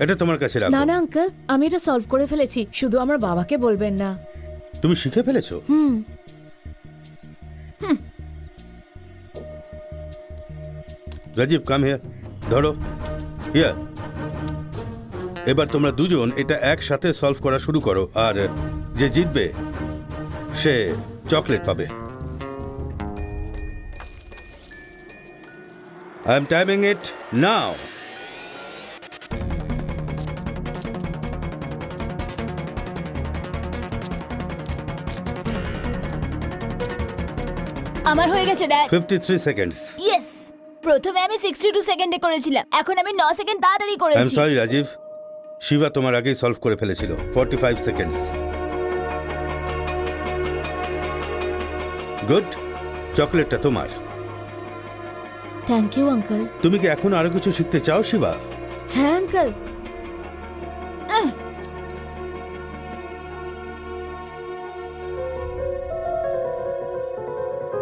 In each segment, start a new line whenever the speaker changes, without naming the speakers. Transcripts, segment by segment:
এটা তোমার কাছে রাখো।
না না আঙ্কেল, আমি এটা সলভ করে ফেলেছি, শুধু আমার বাবাকে বলবেন না।
তুমি শিখে ফেলেছো? রাজীব কাম হিয়ার, ধরো হিয়ার। এবার তোমরা দুজন এটা একসাথে সলভ করা শুরু করো, আর যে জিতবে সে চকলেট পাবে। আই এম টাইমিং ইট নাও।
আমার হয়ে গেছে ড্যাড।
53 সেকেন্ডস।
ইয়েস, প্রথমে আমি 62 সেকেন্ডে করেছিলাম, এখন আমি 9 সেকেন্ড তাড়াতাড়ি
আই এম
করেছি।
সরি রাজীব, শিবা তোমার আগেই সলভ করে ফেলেছিল। 45 সেকেন্ডস। গুড, চকলেটটা তোমার।
Thank you uncle.
তুমি কি এখন আরো কিছু শিখতে চাও শিবা?
হ্যাঁ আঙ্কেল।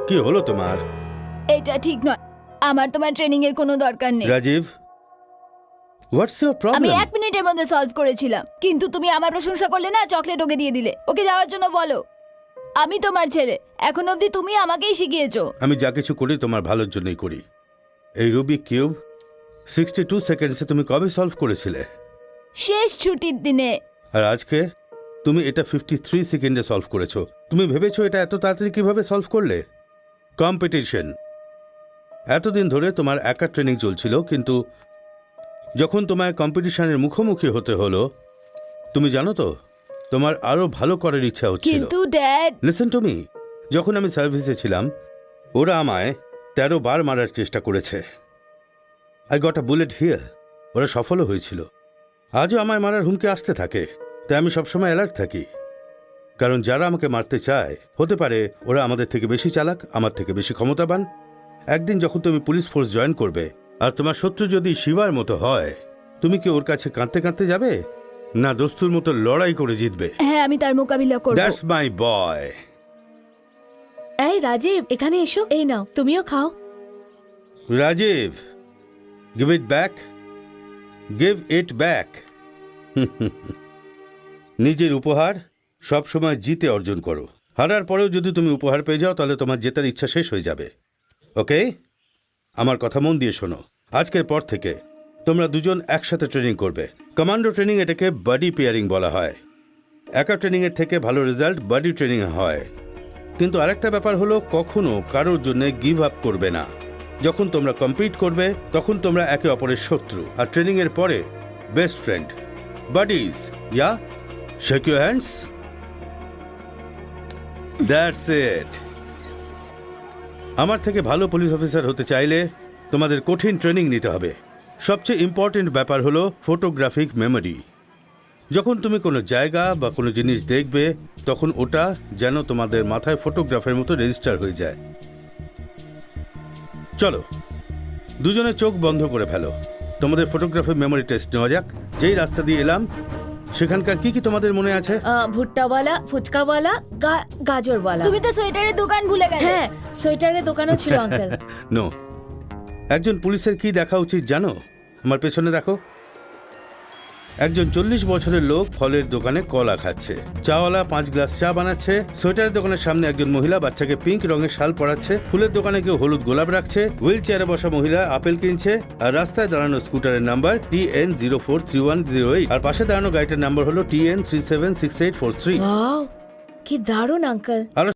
কি হলো তোমার?
এটা ঠিক নয়, আমার তোমার ট্রেনিং এর কোনো দরকার নেই।
রাজীব, হোয়াটস ইউর
আমি
প্রবলেম?
1 মিনিটের মধ্যে সলভ করেছিলাম, কিন্তু তুমি আমার প্রশংসা করলে না, চকলেট ওকে দিয়ে দিলে। ওকে যাওয়ার জন্য বলো। আমি তোমার ছেলে, এখন অবধি তুমি আমাকেই শিখিয়েছো।
আমি যা কিছু করি তোমার ভালোর জন্যই করি। এই রুবিক কিউব 62 সেকেন্ডসে তুমি কবে সলভ করেছিলে?
শেষ ছুটির দিনে।
আর আজকে তুমি এটা 53 সেকেন্ডে সলভ করেছো। তুমি ভেবেছো এটা এত তাড়াতাড়ি কিভাবে সলভ করলে? কম্পিটিশন। এতদিন ধরে তোমার একা ট্রেনিং চলছিল, কিন্তু যখন তোমায় কম্পিটিশনের মুখোমুখি হতে হলো, তুমি জানো তো তোমার আরো ভালো করার ইচ্ছা হচ্ছিল।
কিন্তু ড্যাড,
লিসেন টু মি, যখন আমি সার্ভিসে ছিলাম ওরা আমায় 13 বার মারার চেষ্টা করেছে। I got a bullet here. ওরা সফলও হয়েছিল। আজও আমায় মারার হুমকি আসতে থাকে, তাই আমি সবসময় অ্যালার্ট থাকি। কারণ যারা আমাকে মারতে চায়, হতে পারে ওরা আমাদের থেকে বেশি চালাক, আমার থেকে বেশি ক্ষমতাবান। একদিন যখন তুমি পুলিশ ফোর্স জয়েন করবে, আর তোমার শত্রু যদি শিবার মতো হয়, তুমি কি ওর কাছে কাঁদতে কাঁদতে যাবে, না দস্তুর মতো লড়াই করে জিতবে?
হ্যাঁ আমি তার মোকাবিলা করব।
দ্যাটস মাই বয়।
এই রাজীব, এখানে এসো, এই নাও, তুমিও খাও।
Rajib, give it back. Give it back. নিজের উপহার সব সময় জিতে অর্জন করো। হারার পরেও যদি তুমি উপহার পেয়ে যাও, তাহলে তোমার জেতার ইচ্ছা শেষ হয়ে যাবে। ওকে, আমার কথা মন দিয়ে শোনো। আজকের পর থেকে তোমরা দুজন একসাথে ট্রেনিং করবে। কমান্ডো ট্রেনিং, এটাকে বডি পেয়ারিং বলা হয়। একা ট্রেনিংয়ের থেকে ভালো রেজাল্ট বডি ট্রেনিং হয়। কিন্তু আরেকটা ব্যাপার হলো, কখনো কারোর জন্য গিভ আপ করবে না। যখন তোমরা কম্পিট করবে, তখন তোমরা একে অপরের শত্রু, আর ট্রেনিং এর পরে best friend, buddies. Yeah, shake your hands. That's it. আমার থেকে ভালো পুলিশ অফিসার হতে চাইলে তোমাদের কঠিন ট্রেনিং নিতে হবে। সবচেয়ে ইম্পর্টেন্ট ব্যাপার হলো ফটোগ্রাফিক মেমোরি। যখন তুমি কোনো জায়গা বা কোনো জিনিস দেখবে, তখন ওটা যেন তোমাদের মাথায় ফটোগ্রাফের মতো রেজিস্টার হয়ে যায়। চলো, দুজনে চোখ বন্ধ করে ফেলো। তোমাদের ফটোগ্রাফি মেমোরি টেস্ট নেওয়া যাক। যেই রাস্তা দিয়ে এলাম, সেখানকার কি কি তোমাদের মনে আছে?
ভুট্টাওয়ালা, ফুচকাওয়ালা, গাজরওয়ালা।
তুমি তো সোয়েটারের দোকান ভুলে গেলে।
হ্যাঁ, সোয়েটারের দোকানও ছিল আঙ্কেল।
নো, একজন পুলিশের কি দেখা উচিত জানো? আমার পেছনে দেখো। একজন 40 বছরের লোক ফলের দোকানে কলা খাচ্ছে। চাওয়ালা 5 গ্লাস চা বানাচ্ছে। সোয়েটারের দোকানের সামনে একজন মহিলা বাচ্চাকে পিঙ্ক রঙের শাল পরাচ্ছে। ফুলের দোকানে কেউ হলুদ গোলাপ রাখছে। হুইল চেয়ারে বসা মহিলা আপেল কিনছে। আর রাস্তায় দাঁড়ানো স্কুটারের নাম্বার TN043108, আর পাশে দাঁড়ানো গাড়িটার নাম্বার হলো TN376843।
ওয়াও, কি দারুণ আঙ্কেল।
আরো